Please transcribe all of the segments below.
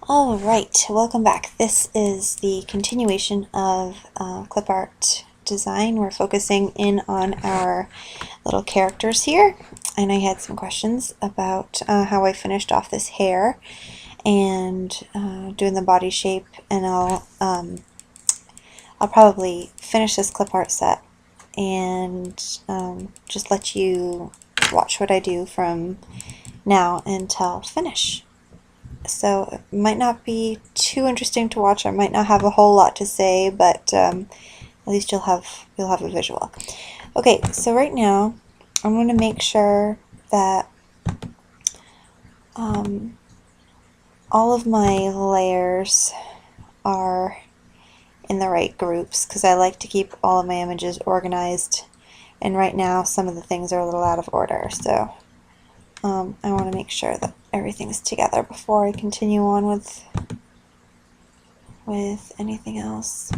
Alright, welcome back. This is the continuation of clip art design. We're focusing in on our little characters here, and I had some questions about how I finished off this hair and doing the body shape, and I'll probably finish this clip art set and just let you watch what I do from now until finish. So it might not be too interesting to watch. I might not have a whole lot to say, but at least you'll have a visual. Okay, so right now I'm going to make sure that all of my layers are in the right groups, because I like to keep all of my images organized, and right now some of the things are a little out of order, so I want to make sure that everything's together before I continue on with anything else.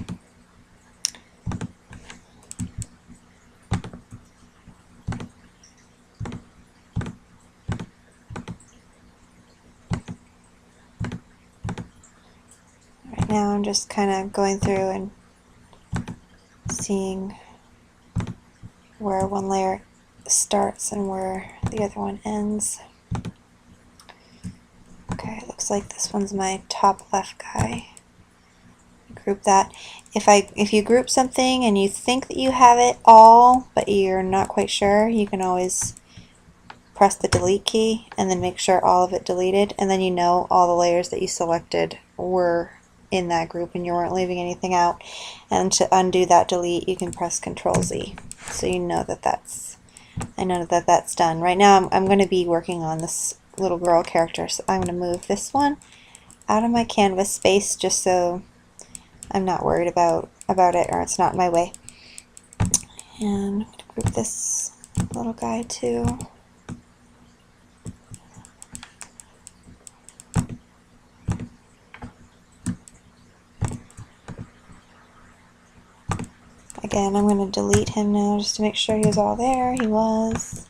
Right now I'm just kind of going through and seeing where one layer starts and where the other one ends. Okay, it looks like this one's my top left guy. Group that. If you group something and you think that you have it all, but you're not quite sure, you can always press the delete key and then make sure all of it deleted, and then you know all the layers that you selected were in that group and you weren't leaving anything out. And to undo that delete, you can press Control Z, so you know that that's done. Right now I'm going to be working on this little girl character, so I'm going to move this one out of my canvas space just so I'm not worried about it, or it's not in my way. And I'm going to group this little guy too. Again, I'm going to delete him now just to make sure he was all there. He was,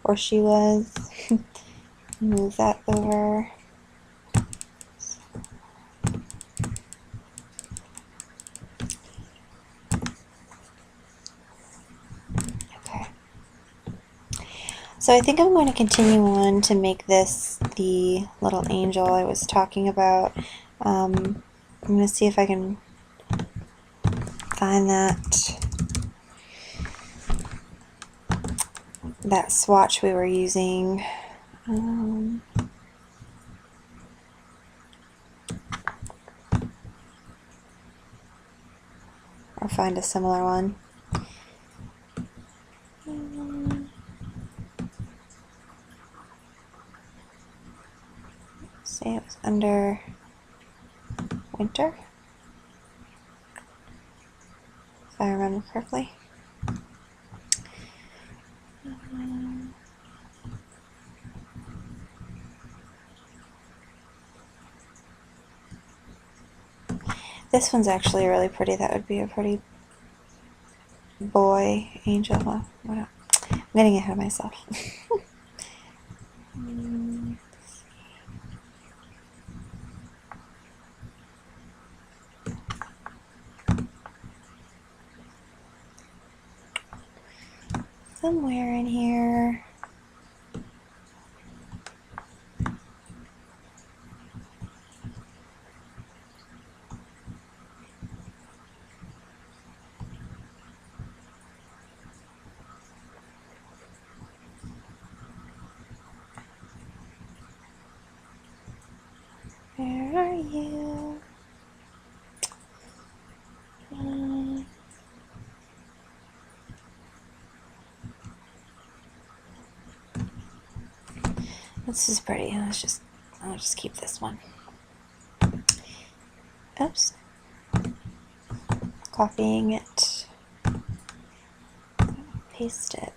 or she was. Move that over. Okay. So I think I'm going to continue on to make this the little angel I was talking about. I'm going to see if I can find that swatch we were using. Or find a similar one. Say it was under winter, if I remember correctly. This one's actually really pretty. That would be a pretty boy angel. Well, I'm getting ahead of myself. Somewhere in here. Where are you? This is pretty. I'll just keep this one. Oops. Copying it. Paste it.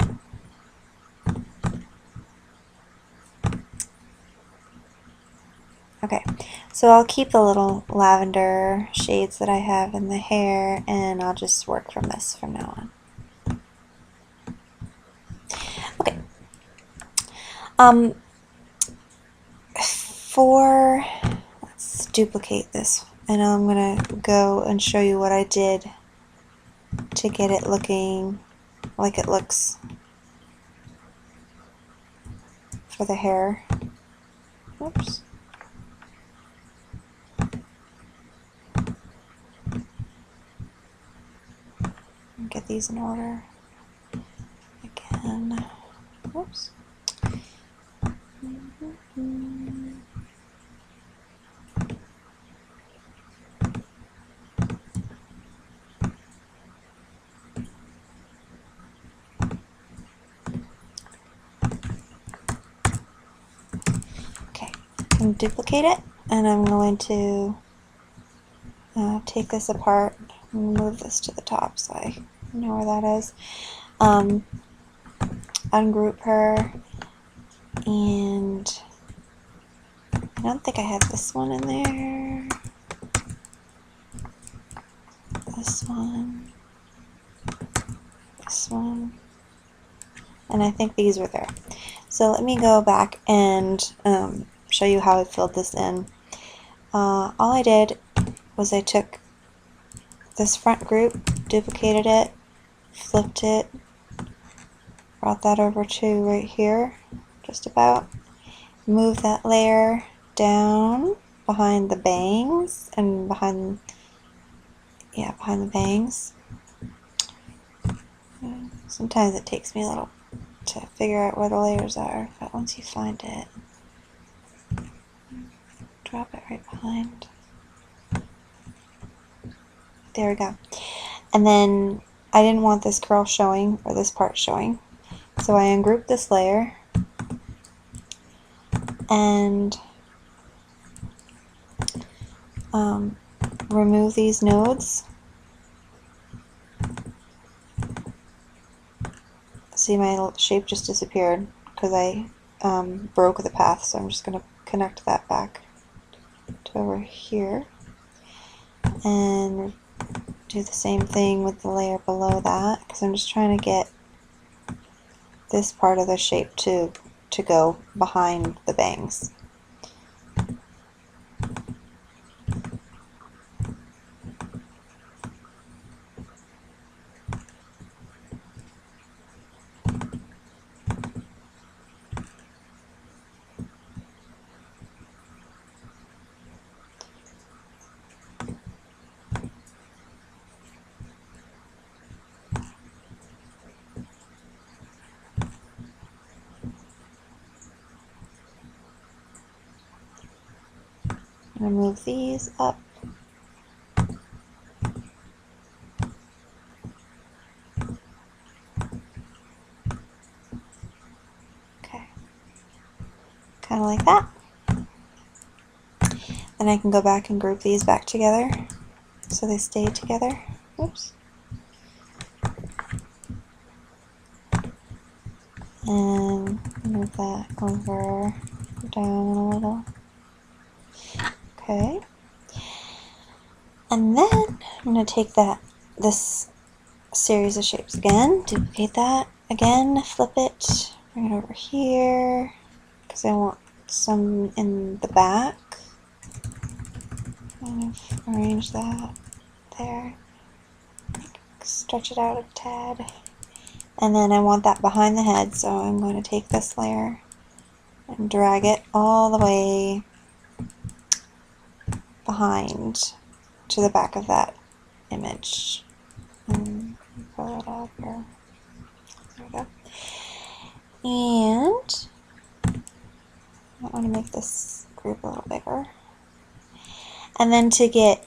Okay, so I'll keep the little lavender shades that I have in the hair, and I'll just work from this from now on. Okay. Let's duplicate this, and I'm going to go and show you what I did to get it looking like it looks for the hair. Oops. Get these in order again. Oops. Okay, I'm duplicate it, and I'm going to take this apart and move this to the top so I know where that is. Ungroup her, and I don't think I have this one in there. This one. This one. And I think these were there. So let me go back and show you how I filled this in. All I did was I took this front group, duplicated it, flipped it, brought that over to right here, just about. Move that layer down behind the bangs and behind the bangs. Sometimes it takes me a little to figure out where the layers are, but once you find it, drop it right behind. There we go. And then I didn't want this curl showing, or this part showing, so I ungrouped this layer and remove these nodes. See, my shape just disappeared because I broke the path, so I'm just going to connect that back to over here and do the same thing with the layer below that, because I'm just trying to get this part of the shape to go behind the bangs. I'm going to move these up. Okay, kind of like that. Then I can go back and group these back together so they stay together. Oops. And move that over down a little. Okay. And then I'm going to take this series of shapes again, duplicate that again, flip it, bring it over here, because I want some in the back. Kind of arrange that there, stretch it out a tad. And then I want that behind the head, so I'm going to take this layer and drag it all the way behind to the back of that image. And pull it up here. There we go. And I want to make this group a little bigger. And then to get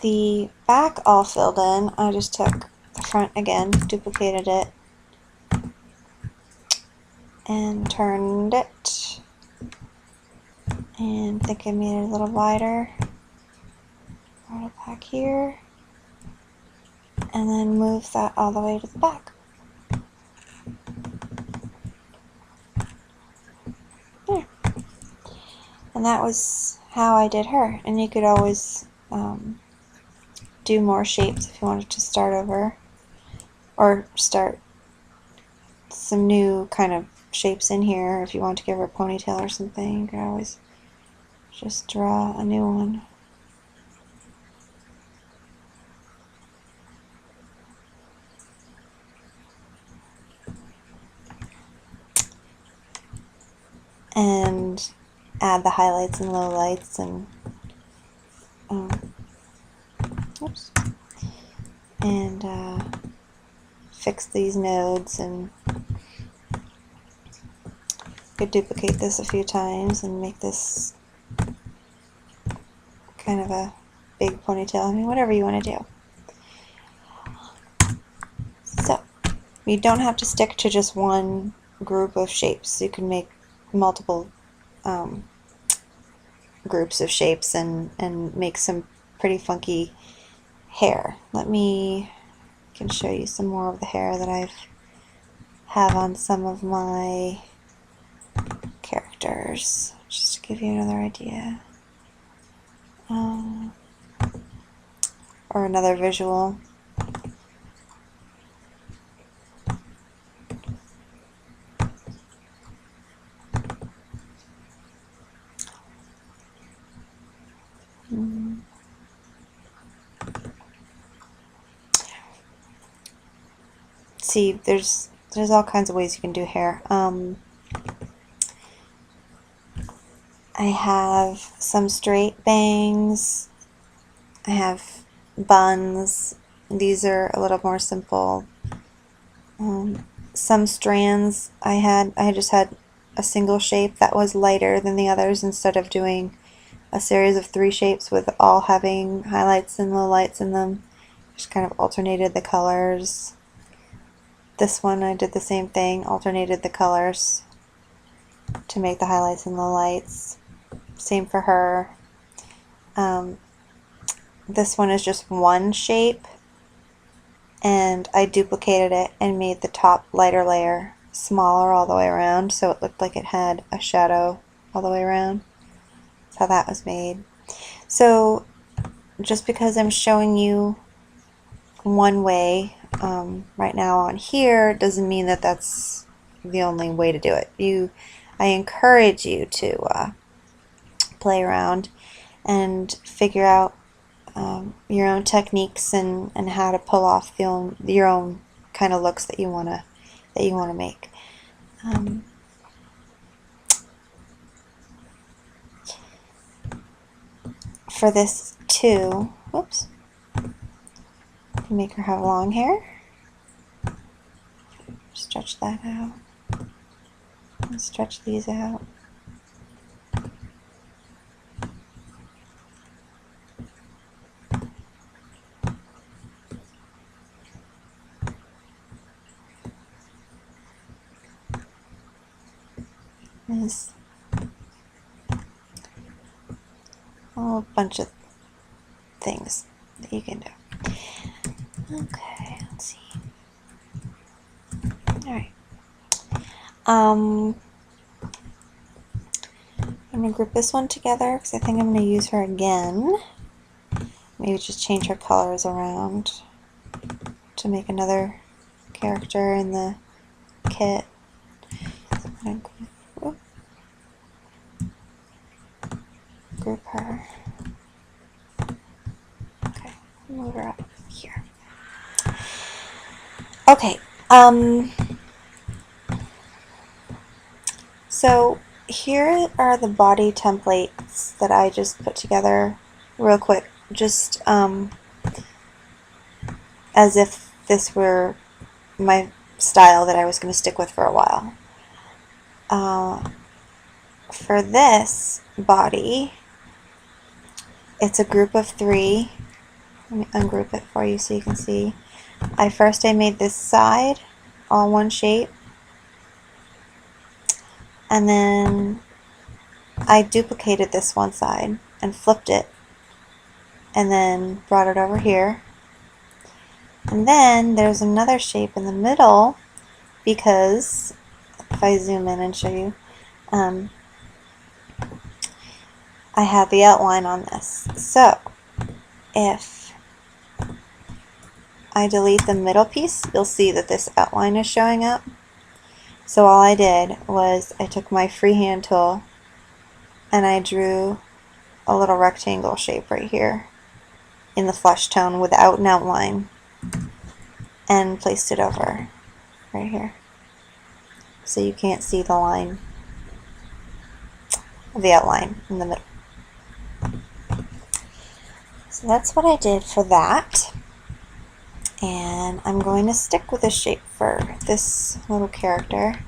the back all filled in, I just took the front again, duplicated it, and turned it. And I think I made it a little wider. Brought it back here. And then move that all the way to the back. There. And that was how I did her. And you could always do more shapes if you wanted to start over, or start some new kind of shapes in here. If you want to give her a ponytail or something, you could always just draw a new one. the highlights and lowlights and oops, and fix these nodes, and could duplicate this a few times and make this kind of a big ponytail. I mean, whatever you want to do. So you don't have to stick to just one group of shapes. You can make multiple groups of shapes and make some pretty funky hair. Let me can show you some more of the hair that I have on some of my characters, just to give you another idea, or another visual. See, there's all kinds of ways you can do hair. I have some straight bangs. I have buns. These are a little more simple. Some strands I just had a single shape that was lighter than the others, instead of doing a series of 3 shapes with all having highlights and lowlights in them. Just kind of alternated the colors. This one I did the same thing, alternated the colors to make the highlights and lowlights. Same for her. This one is just one shape, and I duplicated it and made the top lighter layer smaller all the way around, so it looked like it had a shadow all the way around. That's how that was made. So just because I'm showing you one way right now on here doesn't mean that that's the only way to do it. I encourage you to play around and figure out your own techniques and how to pull off your own kind of looks that you want to make. For this too, whoops, make her have long hair. Stretch that out. And stretch these out. There's a whole bunch of things that you can do. Okay, let's see. Alright. I'm going to group this one together because I think I'm going to use her again. Maybe just change her colors around to make another character in the kit. So I'm going to group her. Okay, move her up here. Okay, so here are the body templates that I just put together real quick, just as if this were my style that I was going to stick with for a while. For this body, it's a group of 3. Let me ungroup it for you so you can see. I made this side all one shape, and then I duplicated this one side and flipped it, and then brought it over here. And then there's another shape in the middle, because if I zoom in and show you, I have the outline on this. So if I delete the middle piece, you'll see that this outline is showing up. So all I did was I took my freehand tool and I drew a little rectangle shape right here in the flesh tone without an outline, and placed it over right here so you can't see the line. of the outline in the middle. So that's what I did for that. And I'm going to stick with the shape for this little character.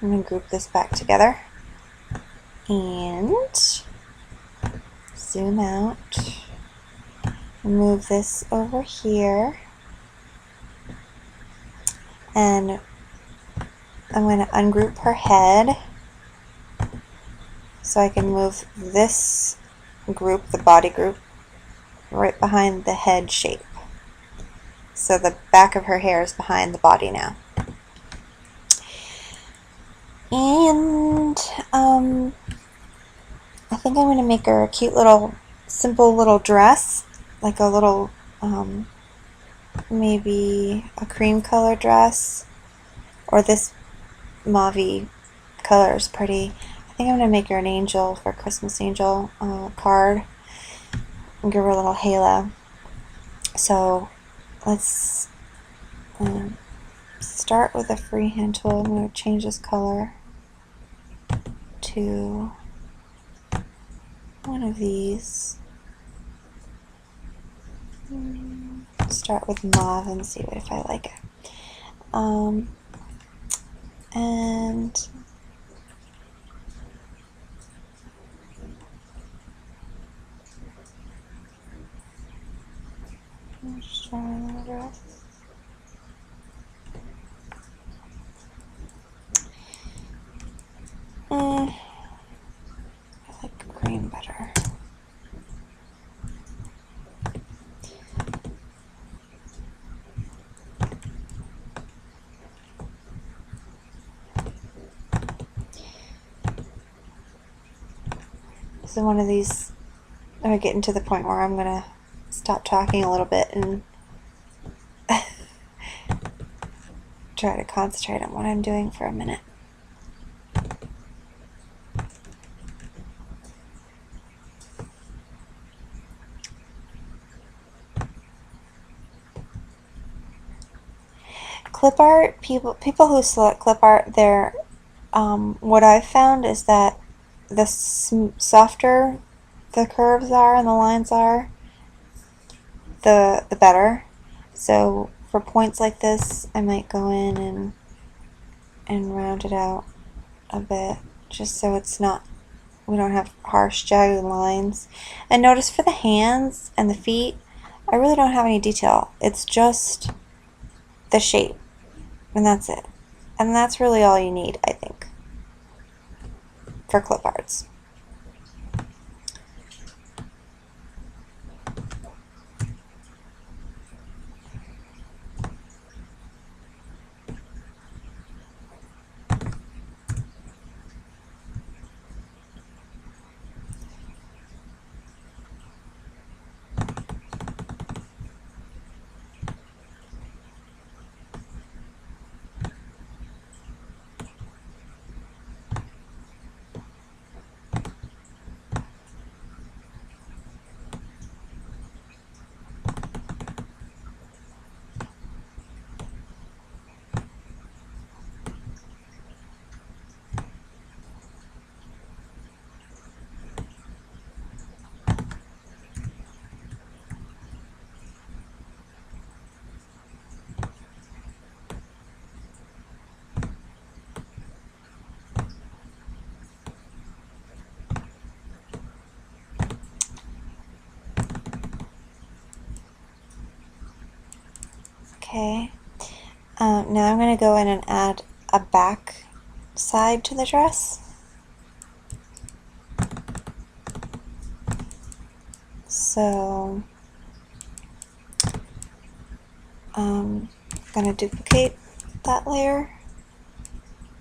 I'm going to group this back together and zoom out, move this over here, and I'm going to ungroup her head so I can move this group, the body group, right behind the head shape. So the back of her hair is behind the body now. And I think I'm going to make her a cute little, simple little dress, like a little, maybe a cream color dress, or this mauve color is pretty. I think I'm going to make her an angel for Christmas angel card and give her a little halo. So let's start with a freehand tool. I'm going to change this color to one of these. Start with mauve and see if I like it. And let's try another dress. I like green better. So one of these, I'm getting to the point where I'm going to stop talking a little bit and try to concentrate on what I'm doing for a minute. Clip art, people who select clip art, they're what I've found is that the softer the curves are and the lines are, the better. So for points like this, I might go in and round it out a bit, just so it's not, we don't have harsh jagged lines. And notice for the hands and the feet, I really don't have any detail. It's just the shape, and that's it. And that's really all you need, I think, for clip arts. Okay, now I'm going to go in and add a back side to the dress. So I'm going to duplicate that layer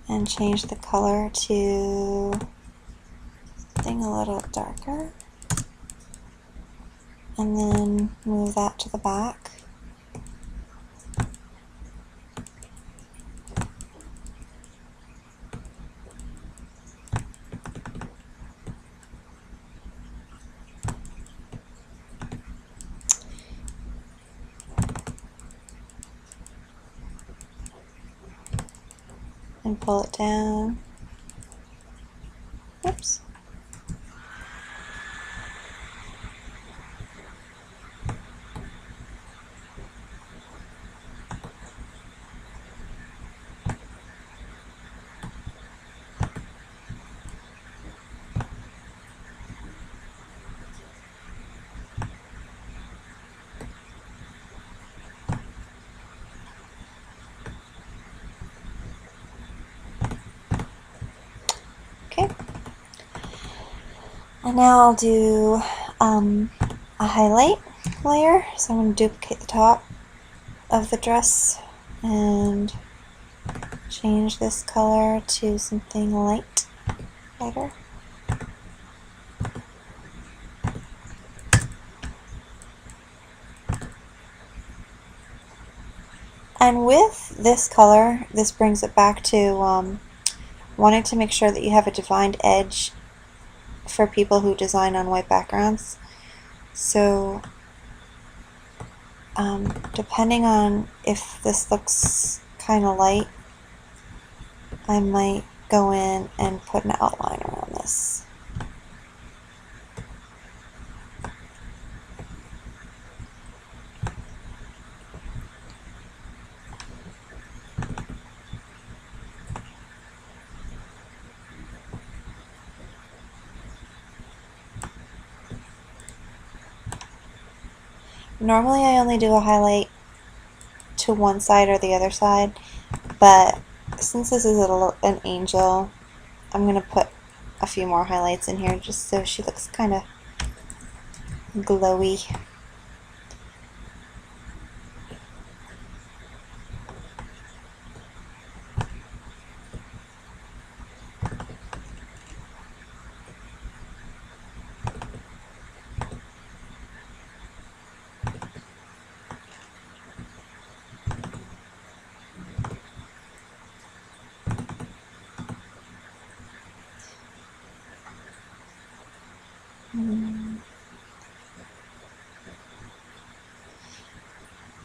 and change the color to something a little darker, and then move that to the back. And pull it down. Oops. And now I'll do a highlight layer. So I'm going to duplicate the top of the dress and change this color to something lighter. And with this color, this brings it back to wanting to make sure that you have a defined edge for people who design on white backgrounds. So depending on if this looks kind of light, I might go in and put an outline around this. Normally I only do a highlight to one side or the other side, but since this is an angel, I'm going to put a few more highlights in here just so she looks kind of glowy.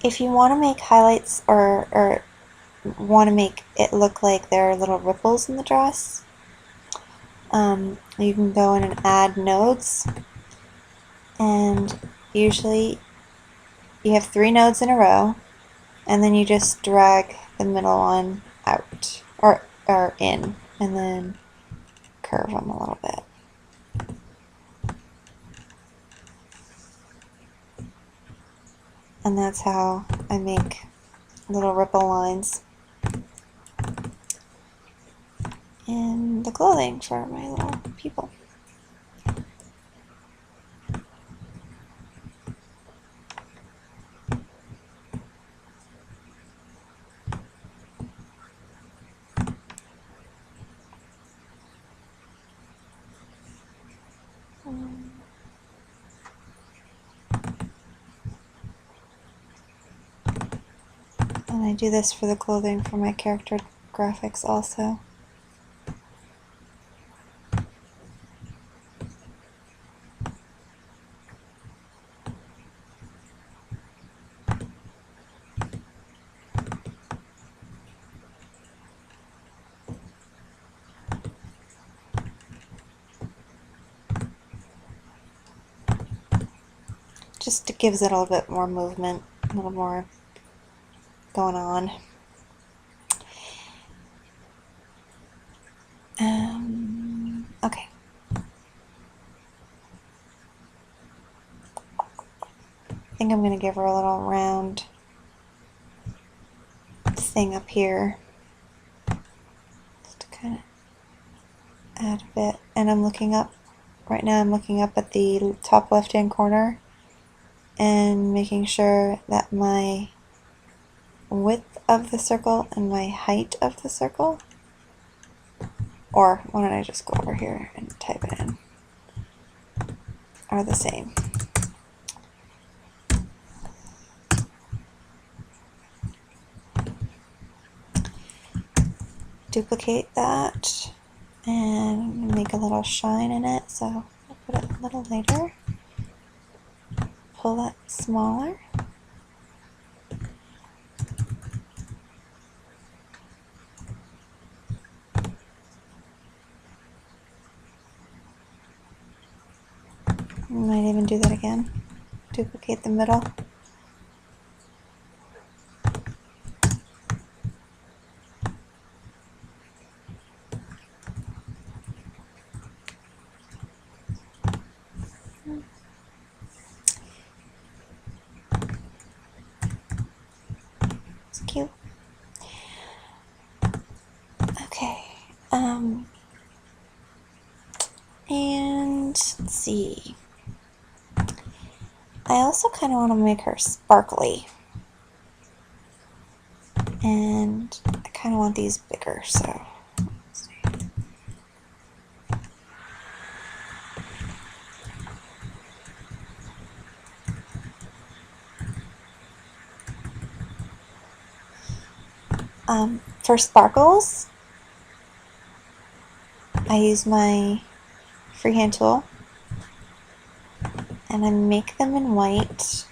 If you want to make highlights or want to make it look like there are little ripples in the dress, you can go in and add nodes, and usually you have 3 nodes in a row, and then you just drag the middle one out or in, and then curve them a little bit. And that's how I make little ripple lines in the clothing for my little people. And I do this for the clothing for my character graphics also. Just gives it a little bit more movement, a little more going on. Okay. I think I'm going to give her a little round thing up here. Just to kind of add a bit. And I'm looking up, right now I'm looking up at the top left hand corner and making sure that my width of the circle and my height of the circle, or why don't I just go over here and type it in, are the same. Duplicate that and make a little shine in it, so I'll put it a little later. Pull that smaller. Might even do that again. Duplicate the middle. It's cute. Okay. And let's see. I also kind of want to make her sparkly. And I kind of want these bigger, so let's see. For sparkles, I use my freehand tool and I make them in white.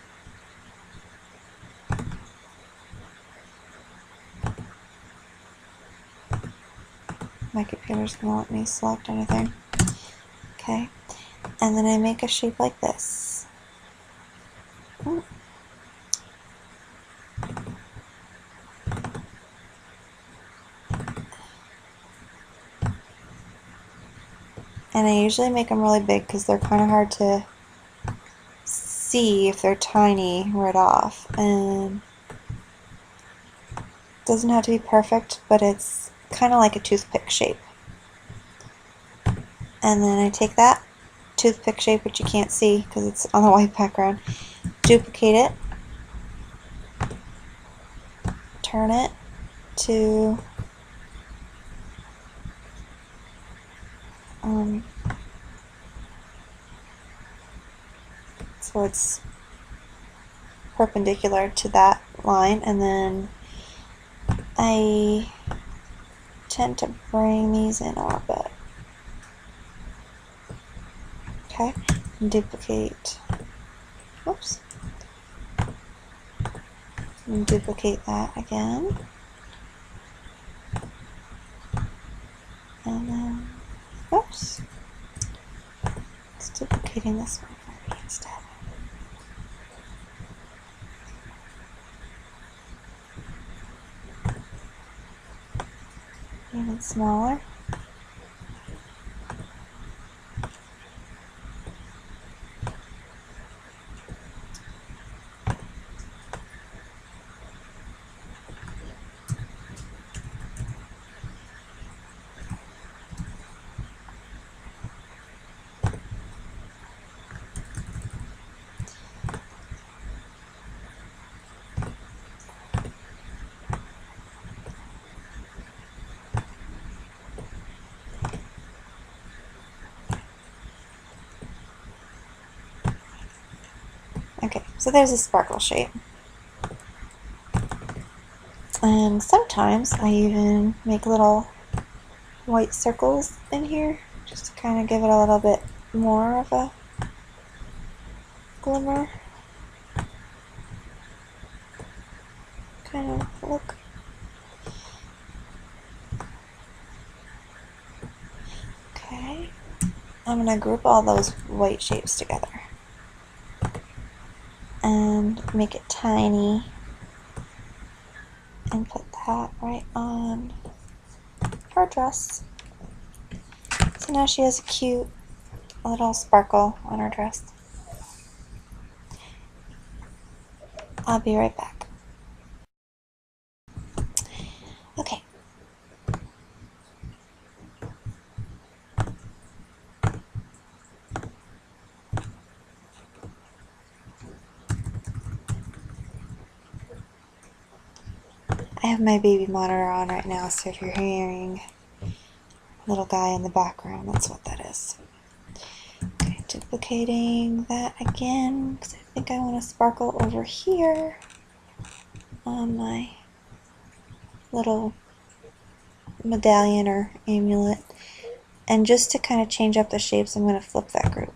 My computer's going to let me select anything. Okay, and then I make a shape like this. And I usually make them really big because they're kind of hard to see if they're tiny right off. And it doesn't have to be perfect, but it's kind of like a toothpick shape. And then I take that toothpick shape, which you can't see because it's on the white background, duplicate it, turn it to so it's perpendicular to that line, and then I tend to bring these in a little bit. Okay, and duplicate, oops, and duplicate that again, and then, oops, it's duplicating this one for me instead. Even smaller. Okay, so there's a sparkle shape. And sometimes I even make little white circles in here just to kind of give it a little bit more of a glimmer kind of look. Okay, I'm going to group all those white shapes together and make it tiny and put that right on her dress. So now she has a cute little sparkle on her dress. I'll be right back. Okay. I have my baby monitor on right now, so if you're hearing little guy in the background, that's what that is. Okay, duplicating that again because I think I want to sparkle over here on my little medallion or amulet. And just to kind of change up the shapes, I'm going to flip that group.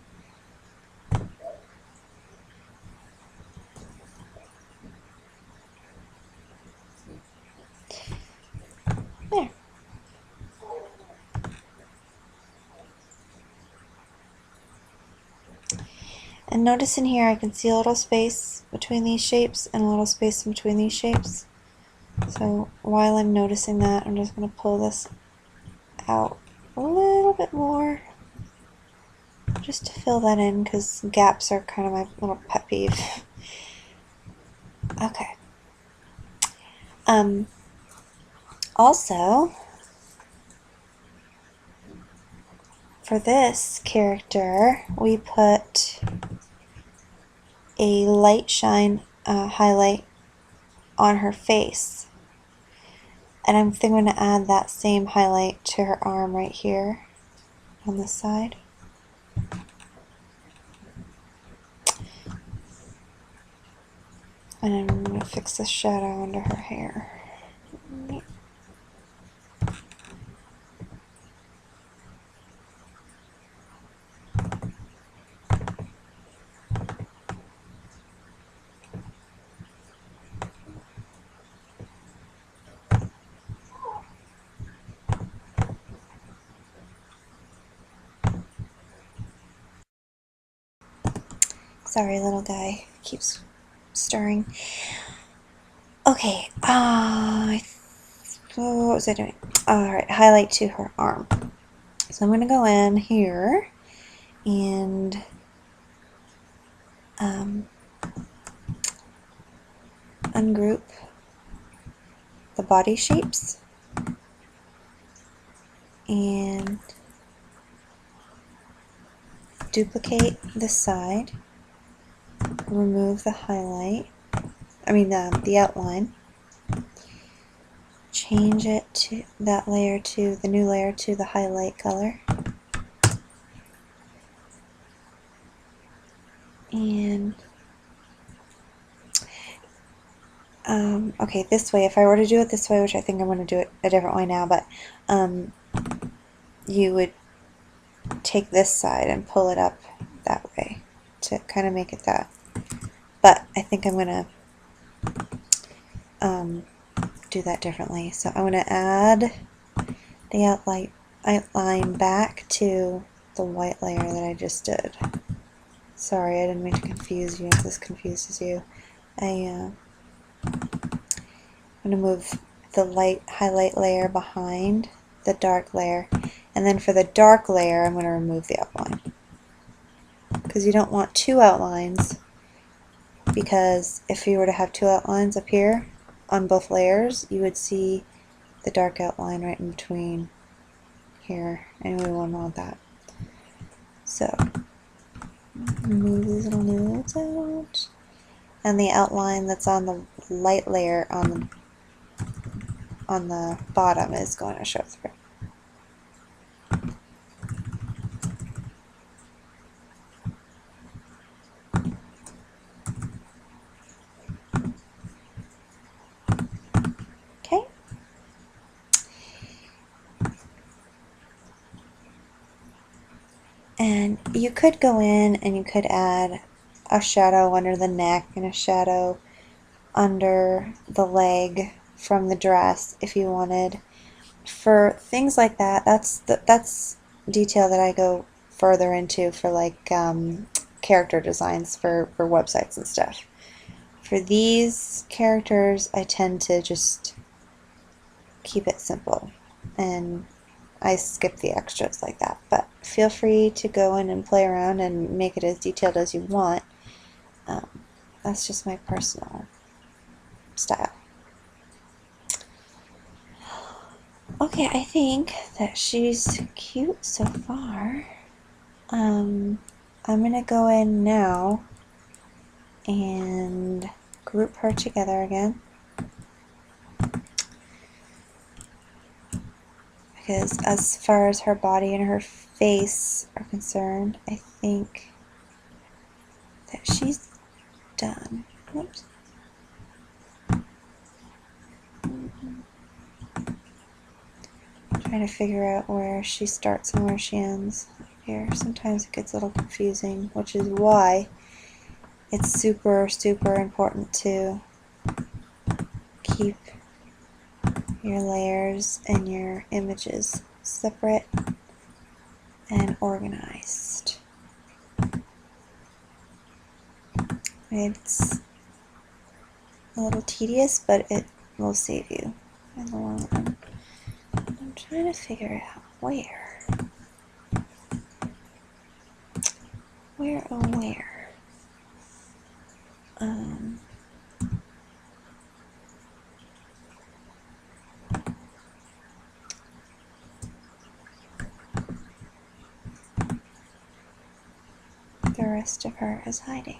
There. And notice in here I can see a little space between these shapes and a little space in between these shapes. So while I'm noticing that, I'm just going to pull this out a little bit more just to fill that in because gaps are kind of my little pet peeve. Okay. Also, for this character, we put a light shine highlight on her face. And I'm thinking I'm going to add that same highlight to her arm right here on this side. And I'm going to fix the shadow under her hair. Sorry, little guy keeps stirring. Okay, what was I doing? Alright, highlight to her arm. So I'm going to go in here and ungroup the body shapes and duplicate this side, remove the highlight, the outline, change it to that layer to the new layer to the highlight color, and okay, this way, if I were to do it this way, which I think I'm going to do it a different way now, but you would take this side and pull it up that way to kind of make it that. But I think I'm going to do that differently. So I'm going to add the outline back to the white layer that I just did. Sorry, I didn't mean to confuse you if this confuses you. I'm going to move the light highlight layer behind the dark layer, and then for the dark layer I'm going to remove the outline, because you don't want two outlines, because if you were to have two outlines up here on both layers, you would see the dark outline right in between here, and we won't want that. So move these little nodes out, and the outline that's on the light layer on the bottom is going to show through. Okay. And you could go in and you could add a shadow under the neck and a shadow under the leg from the dress if you wanted. For things like that, that's detail that I go further into for like character designs for websites and stuff. For these characters, I tend to just keep it simple, and I skip the extras like that. But feel free to go in and play around and make it as detailed as you want. That's just my personal style. Okay, I think that she's cute so far. I'm going to go in now and group her together again, because as far as her body and her face are concerned, I think that she's done. Whoops. Trying to figure out where she starts and where she ends here. Sometimes it gets a little confusing, which is why it's super important to keep your layers and your images separate and organized. It's a little tedious, but it will save you in the long run. I'm trying to figure out where. rest of her is hiding.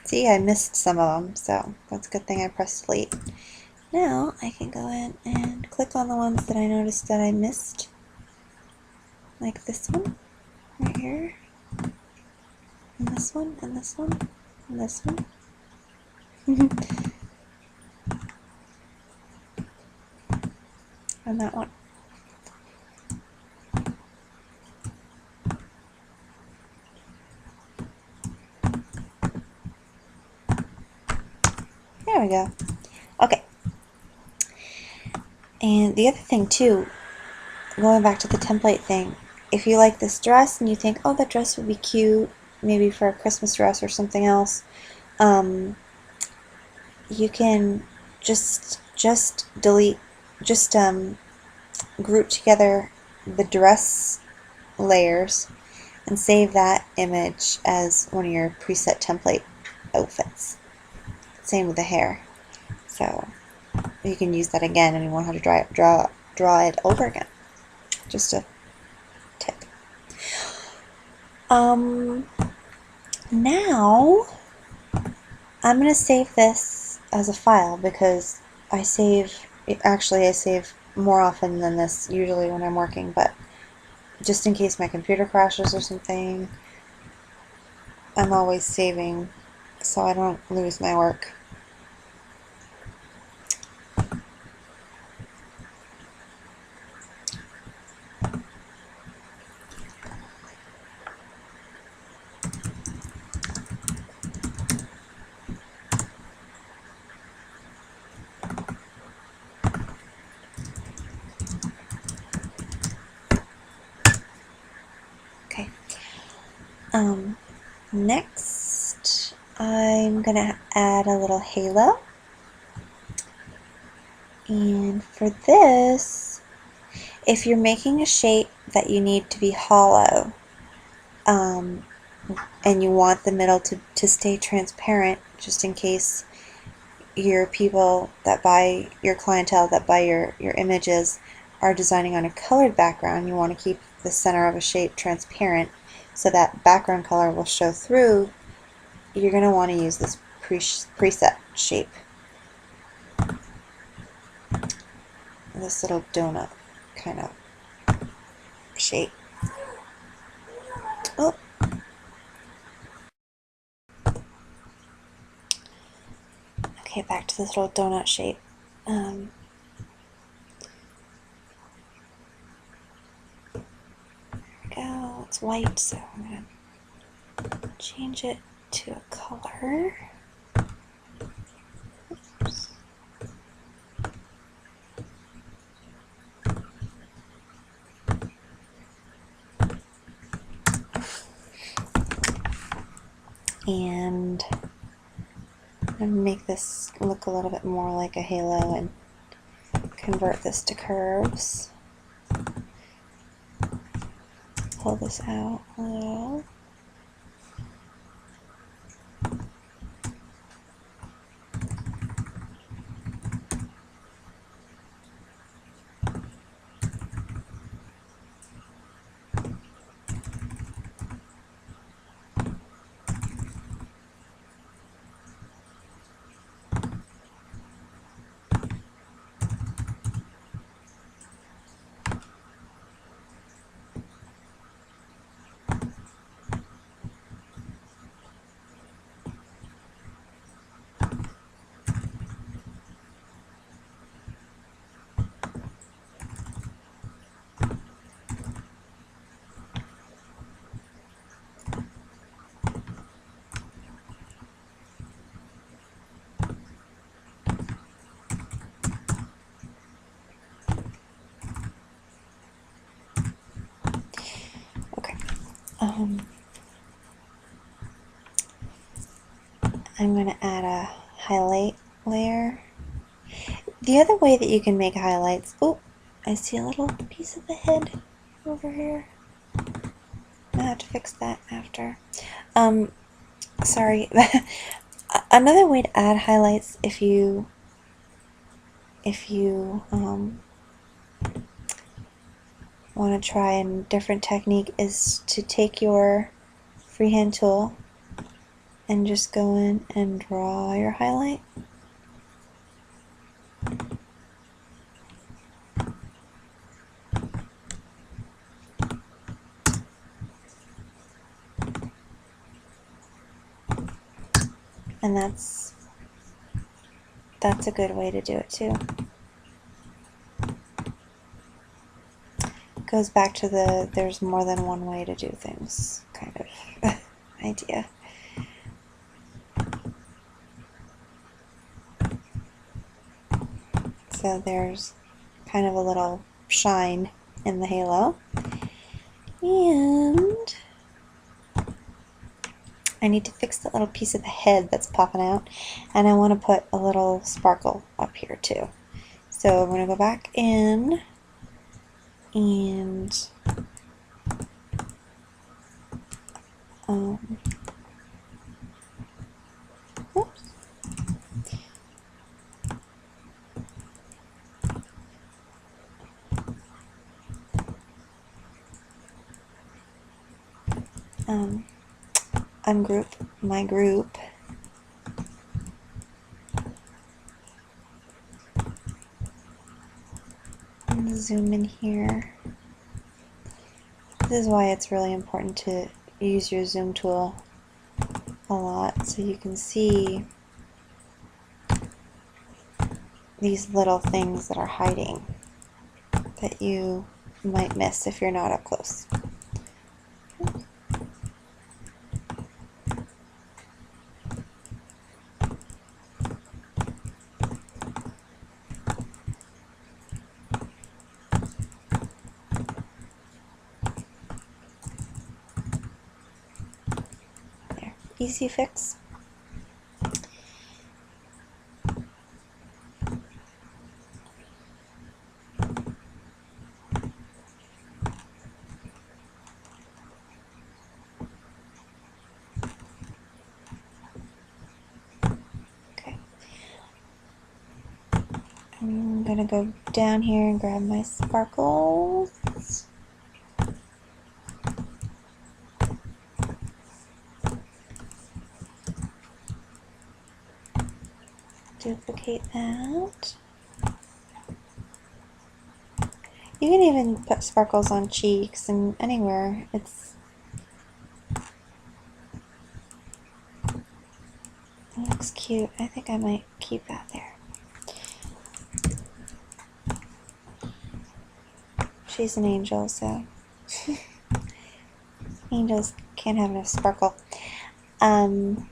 See, I missed some of them, so that's a good thing I pressed delete. Now I can go in and click on the ones that I noticed that I missed, like this one right here, and this one, and this one, and this one. And that one. There we go. Okay. And the other thing too, going back to the template thing, if you like this dress and you think, oh, that dress would be cute, maybe for a Christmas dress or something else, you can just delete, group together the dress layers and save that image as one of your preset template outfits. Same with the hair. So you can use that again and you won't have to draw it over again. Just a tip. Now I'm going to save this as a file because I save more often than this usually when I'm working, but just in case my computer crashes or something, I'm always saving so I don't lose my work. Okay. Next, I'm gonna add a little halo. And for this, if you're making a shape that you need to be hollow, and you want the middle to stay transparent, just in case your people that buy, your clientele that buy your images are designing on a colored background, you want to keep the center of a shape transparent so that background color will show through, you're going to want to use this preset shape. This little donut kind of shape. Oh. Okay, back to this little donut shape. There we go. It's white, so I'm going to change it to a color. Oops. And I'm going to make this look a little bit more like a halo and convert this to curves. Pull this out a little. I'm going to add a highlight layer The other way that you can make highlights, oh, I see a little piece of the head over here. I have to fix that after. Sorry. Another way to add highlights if you want to try a different technique is to take your freehand tool and just go in and draw your highlight. And that's a good way to do it too. It goes back to the there's more than one way to do things kind of idea. So there's kind of a little shine in the halo. And I need to fix that little piece of the head that's popping out, and I want to put a little sparkle up here too. So I'm going to go back in and oops. Ungroup my group. And zoom in here. This is why it's really important to use your zoom tool a lot, so you can see these little things that are hiding that you might miss if you're not up close. There, easy fix. I'm gonna go down here and grab my sparkles. Duplicate that. You can even put sparkles on cheeks and anywhere. It looks cute. I think I might keep that there. She's an angel, so angels can't have enough sparkle. I'm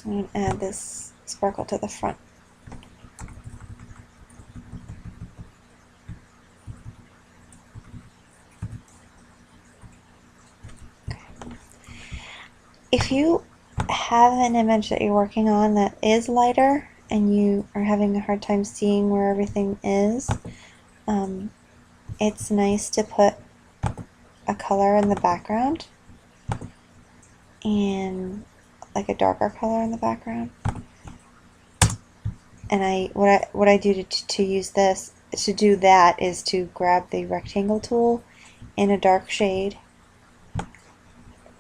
going to add this sparkle to the front. Okay. If you have an image that you're working on that is lighter and you are having a hard time seeing where everything is, it's nice to put a color in the background, and like a darker color in the background. And what I do to use this, to do that, is to grab the rectangle tool in a dark shade,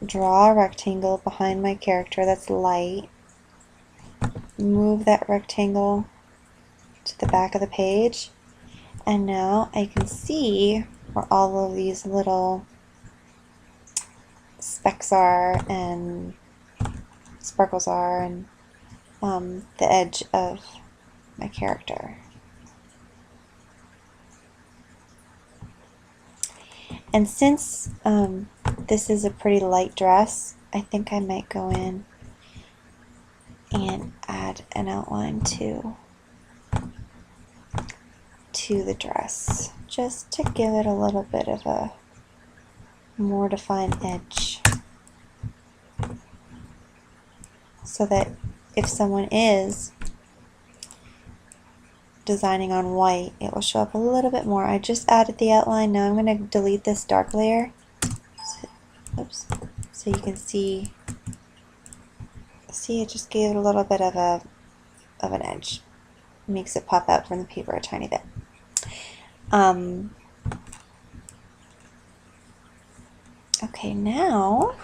draw a rectangle behind my character that's light, move that rectangle to the back of the page, and now I can see where all of these little specks are and sparkles are, and the edge of my character. And since this is a pretty light dress, I think I might go in and add an outline to the dress, just to give it a little bit of a more defined edge, so that if someone is designing on white, it will show up a little bit more. I just added the outline. Now I'm going to delete this dark layer. Oops. So you can see it just gave it a little bit of an edge. Makes it pop out from the paper a tiny bit. Okay, now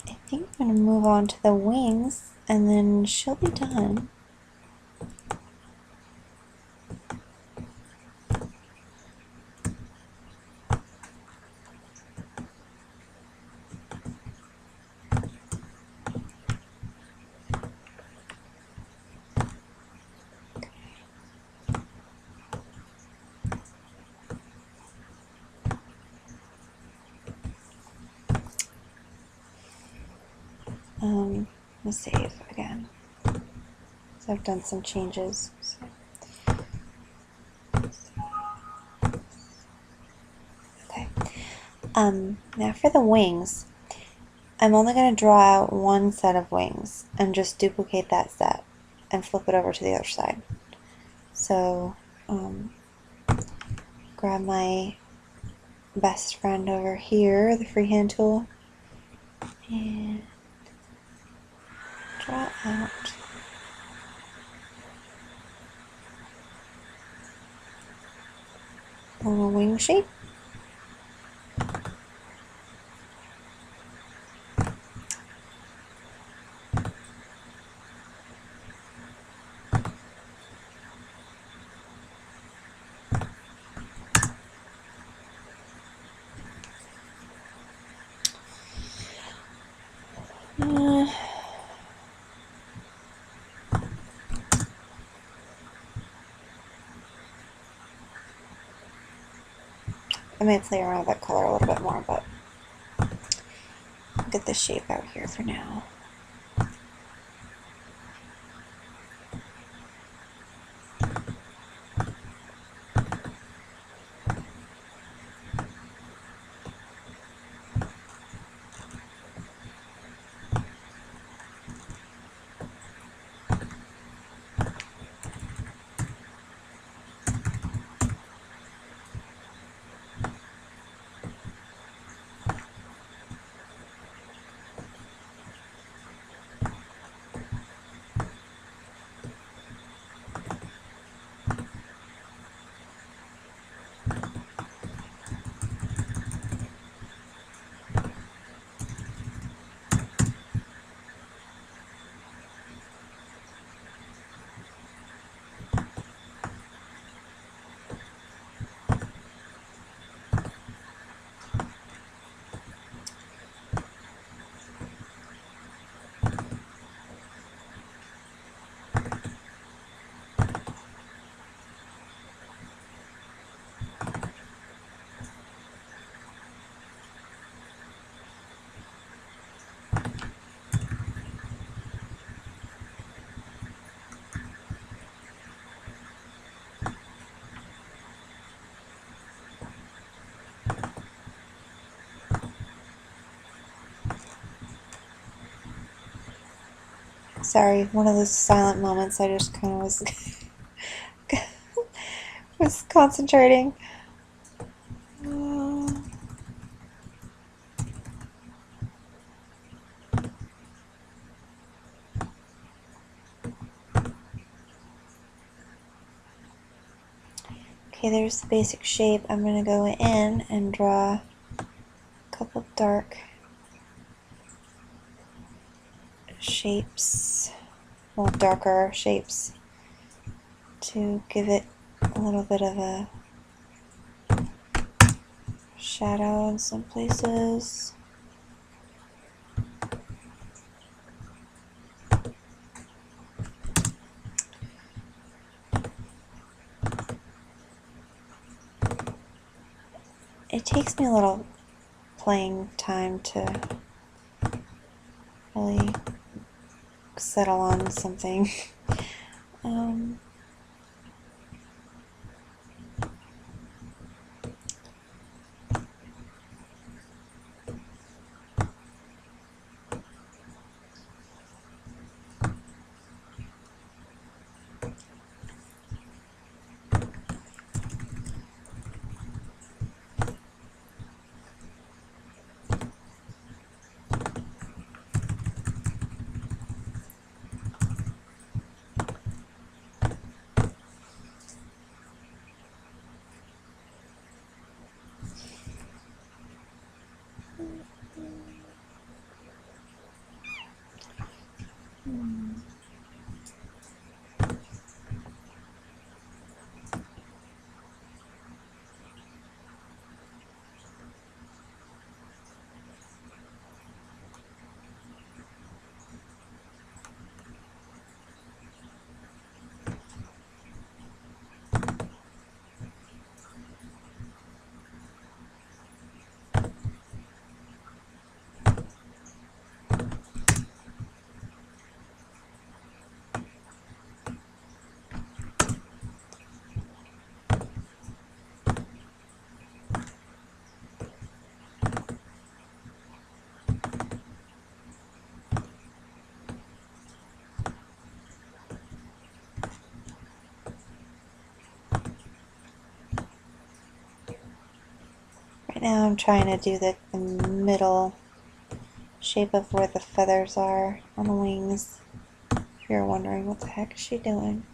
I think I'm going to move on to the wings, and then she'll be done. Let's save again. So I've done some changes. So. Okay. Now for the wings, I'm only going to draw out one set of wings and just duplicate that set and flip it over to the other side. So grab my best friend over here, the freehand tool, and draw out a little wing shape. I might play around with that color a little bit more, but I'll get this shape out here for now. Sorry, one of those silent moments. I just kind of was concentrating. Okay, there's the basic shape. I'm going to go in and draw a couple dark shapes, well, darker shapes, to give it a little bit of a shadow in some places. It takes me a little playing time to really settle on something. Right now I'm trying to do the middle shape of where the feathers are on the wings. If you're wondering what the heck is she doing.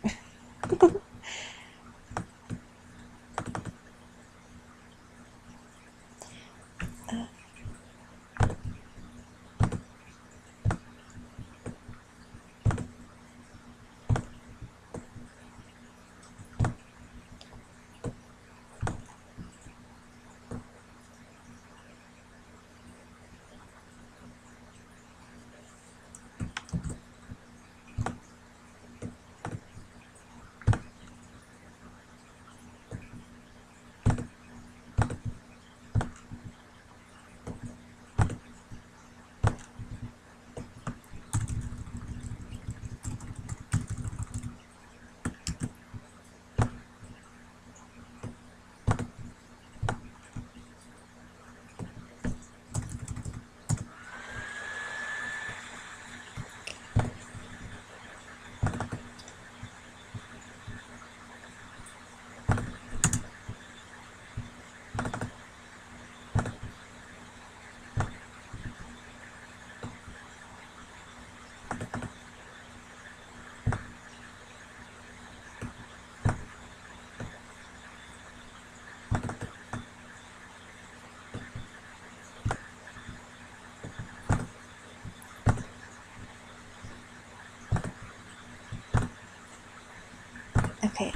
Okay,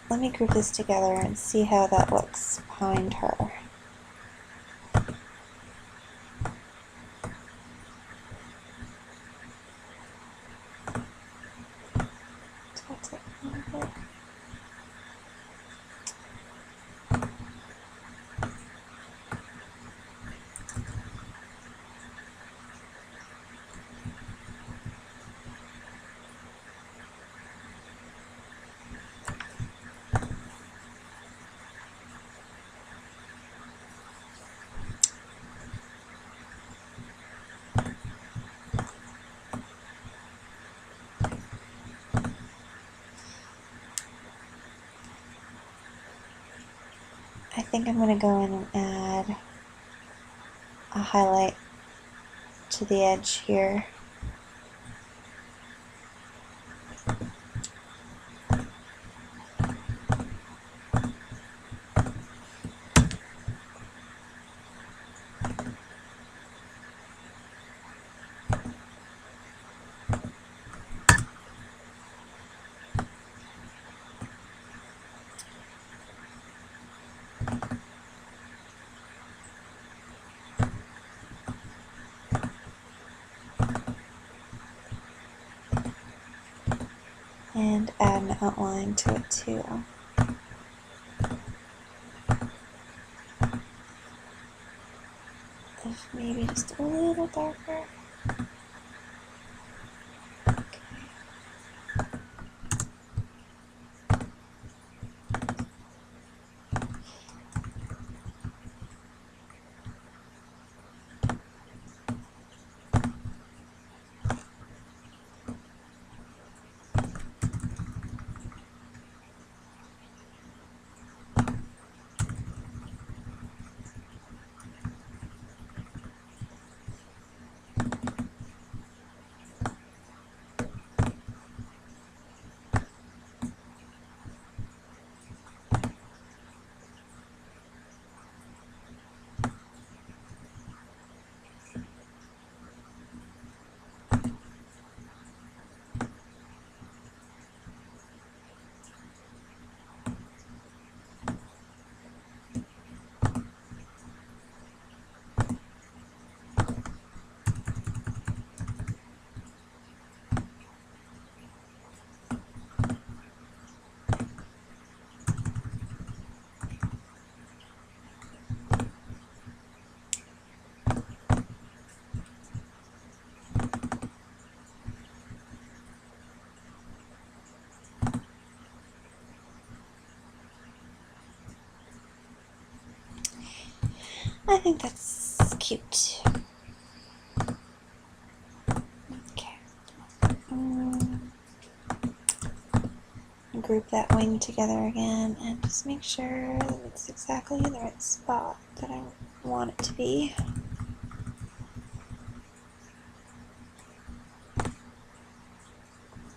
let me group this together and see how that looks behind her. Tilt it a little bit. I think I'm going to go in and add a highlight to the edge here. And add an outline to it too. Of maybe just a little darker. I think that's cute. Okay. Group that wing together again and just make sure that it's exactly in the right spot that I want it to be.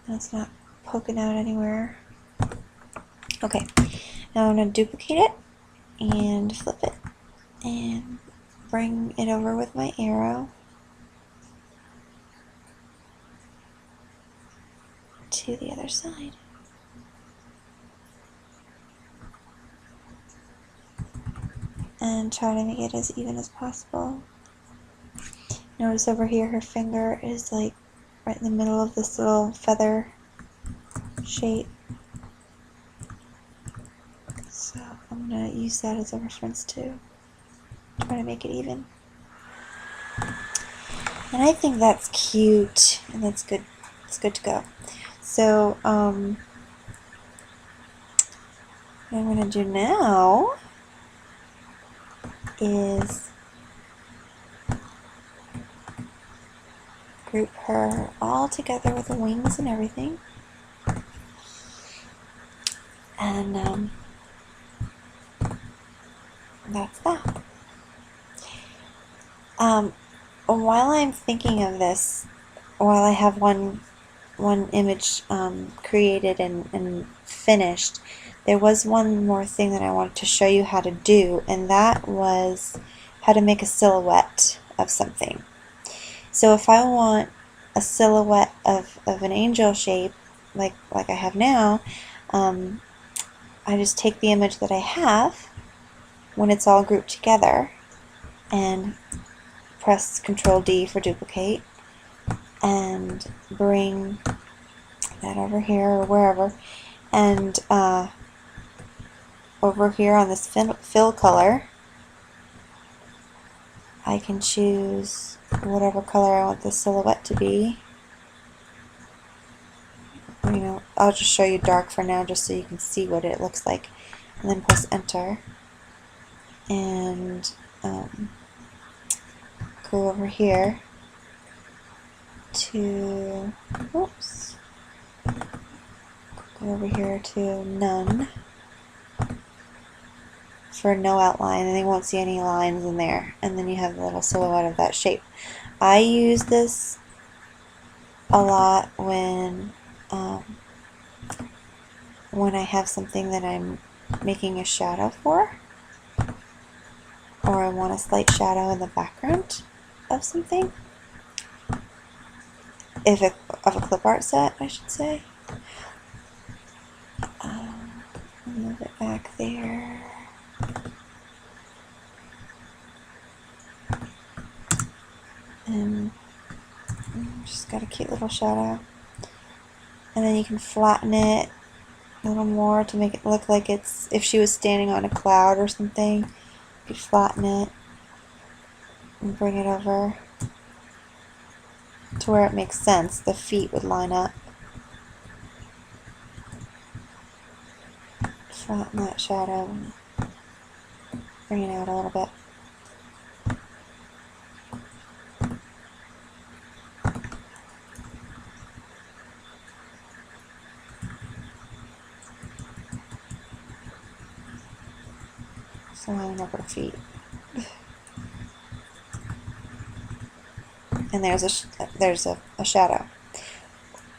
That's not poking out anywhere. Okay, now I'm going to duplicate it and flip it and bring it over with my arrow to the other side. And try to make it as even as possible. Notice over here her finger is like right in the middle of this little feather shape. So I'm going to use that as a reference too. Try to make it even. And I think that's cute and that's good. It's good to go. So what I'm going to do now is group her all together with the wings and everything. And that's that. While I'm thinking of this, while I have one image created and finished, there was one more thing that I wanted to show you how to do, and that was how to make a silhouette of something. So if I want a silhouette of an angel shape, like I have now, I just take the image that I have when it's all grouped together and press Control D for duplicate and bring that over here or wherever, and over here on this fill color I can choose whatever color I want the silhouette to be. You know, I'll just show you dark for now just so you can see what it looks like, and then press enter and go over here to, oops, go over here to none for no outline, and you won't see any lines in there, and then you have the little silhouette of that shape. I use this a lot when I have something that I'm making a shadow for, or I want a slight shadow in the background of something, of a clip art set, I should say. Move it back there. And just got a cute little shadow. And then you can flatten it a little more to make it look like it's, if she was standing on a cloud or something, you could flatten it and bring it over to where it makes sense. The feet would line up. Flatten that shadow and bring it out a little bit. So lining up her feet. And there's a shadow.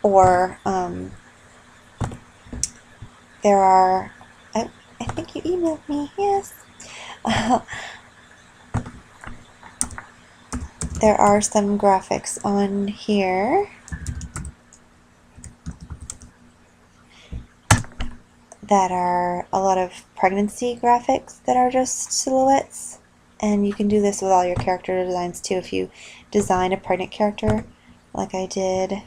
Or there are, I think you emailed me, yes. There are some graphics on here that are a lot of pregnancy graphics that are just silhouettes, and you can do this with all your character designs too. If you design a pregnant character like I did,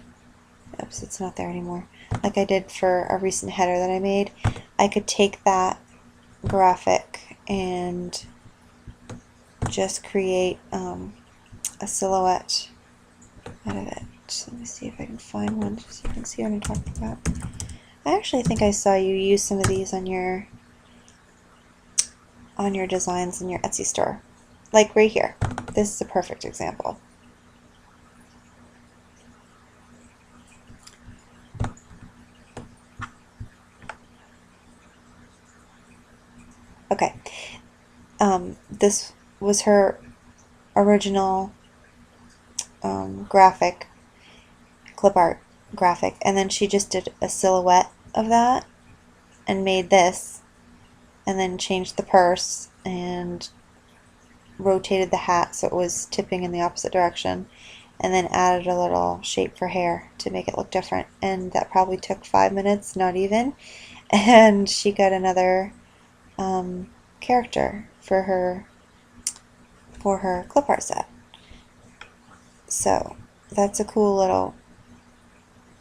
oops, it's not there anymore, like I did for a recent header that I made, I could take that graphic and just create a silhouette out of it. So let me see if I can find one so you can see what I'm talking about. I actually think I saw you use some of these on your designs in your Etsy store. like right here. This is a perfect example. Okay, this was her original graphic, clip art graphic, and then she just did a silhouette of that and made this, and then changed the purse and rotated the hat so it was tipping in the opposite direction, and then added a little shape for hair to make it look different. And that probably took 5 minutes, not even, and she got another character for her clip art set. So that's a cool little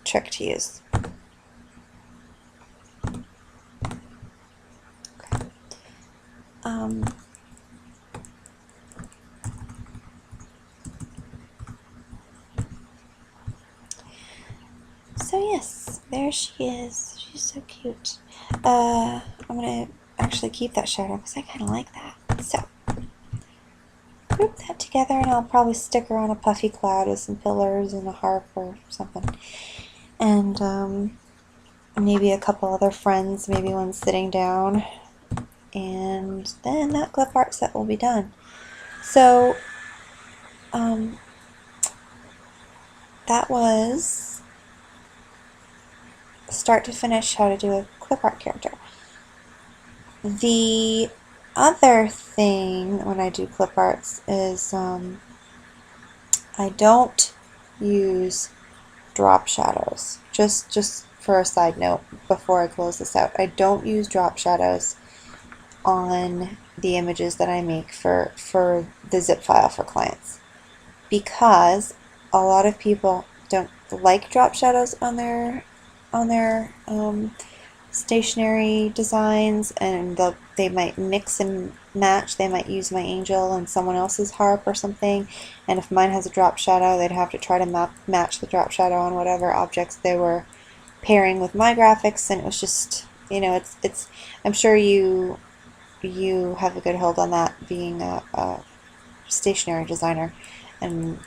trick to use. Okay. So yes, there she is. She's so cute. I'm gonna actually keep that shadow because I kind of like that. So group that together, and I'll probably stick her on a puffy cloud with some pillars and a harp or something, and maybe a couple other friends, maybe one sitting down, and then that clip art set will be done. So that was start to finish how to do a clip art character. The other thing when I do clip arts is I don't use drop shadows. Just for a side note before I close this out, I don't use drop shadows on the images that I make for the zip file for clients, because a lot of people don't like drop shadows on their stationary designs, and they might mix and match. They might use my angel and someone else's harp or something, and if mine has a drop shadow, they'd have to try to match the drop shadow on whatever objects they were pairing with my graphics, and it was just, you know, it's I'm sure you have a good hold on that, being a stationary designer, and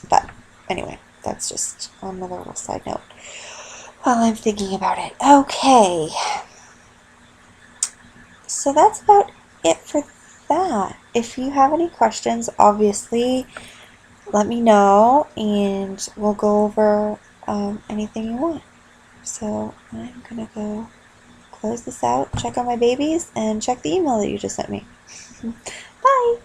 but anyway, that's just another little side note while I'm thinking about it. Okay, so that's about it for that. If you have any questions, obviously let me know and we'll go over anything you want. So I'm gonna go close this out, check on my babies, and check the email that you just sent me. Bye!